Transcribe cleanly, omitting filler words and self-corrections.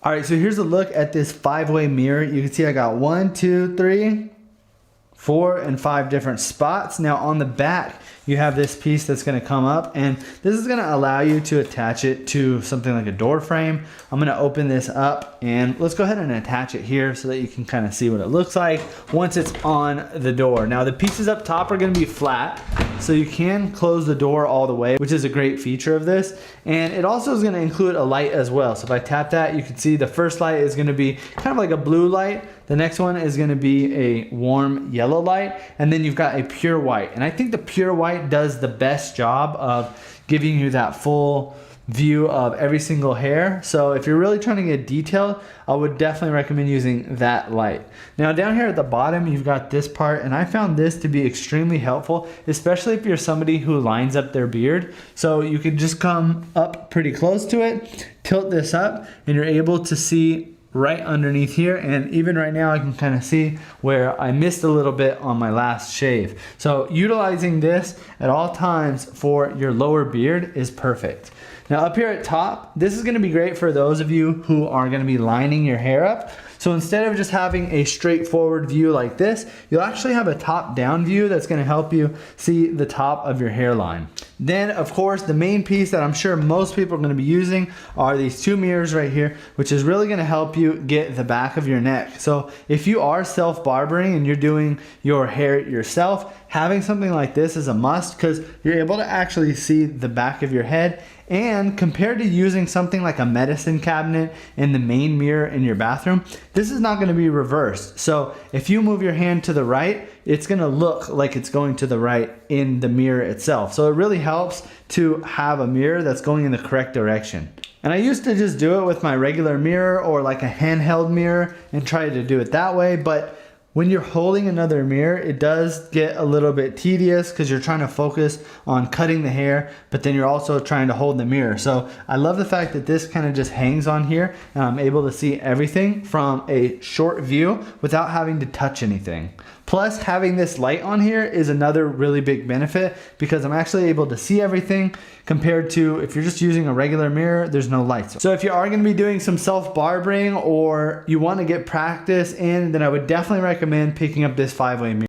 All right, so here's a look at this 5-way mirror. You can see I got 1, 2, 3, 4, and 5 different spots. Now on the back, you have this piece that's gonna come up, and this is gonna allow you to attach it to something like a door frame. I'm gonna open this up, and let's go ahead and attach it here so that you can kind of see what it looks like once it's on the door. Now the pieces up top are gonna be flat, so you can close the door all the way, which is a great feature of this. And it also is gonna include a light as well. So if I tap that, you can see the first light is gonna be kind of like a blue light. The next one is gonna be a warm yellow light. And then you've got a pure white. And I think the pure white does the best job of giving you that full view of every single hair. So if you're really trying to get detailed, I would definitely recommend using that light. Now down here at the bottom, you've got this part, and I found this to be extremely helpful, especially if you're somebody who lines up their beard. So you could just come up pretty close to it, tilt this up, and you're able to see right underneath here. And even right now I can kind of see where I missed a little bit on my last shave. So utilizing this at all times for your lower beard is perfect. Now up here at top, this is gonna be great for those of you who are gonna be lining your hair up. So instead of just having a straightforward view like this, you'll actually have a top-down view that's gonna help you see the top of your hairline. Then, of course, the main piece that I'm sure most people are gonna be using are these 2 mirrors right here, which is really gonna help you get the back of your neck. So if you are self-barbering and you're doing your hair yourself, having something like this is a must because you're able to actually see the back of your head. And compared to using something like a medicine cabinet in the main mirror in your bathroom, this is not gonna be reversed. So if you move your hand to the right, it's gonna look like it's going to the right in the mirror itself. So it really helps to have a mirror that's going in the correct direction. And I used to just do it with my regular mirror or like a handheld mirror and try to do it that way, but when you're holding another mirror, it does get a little bit tedious because you're trying to focus on cutting the hair, but then you're also trying to hold the mirror. So I love the fact that this kind of just hangs on here and I'm able to see everything from a short view without having to touch anything. Plus, having this light on here is another really big benefit because I'm actually able to see everything compared to if you're just using a regular mirror, there's no lights. So if you are gonna be doing some self-barbering or you wanna get practice in, then I would definitely recommend picking up this 5-way mirror.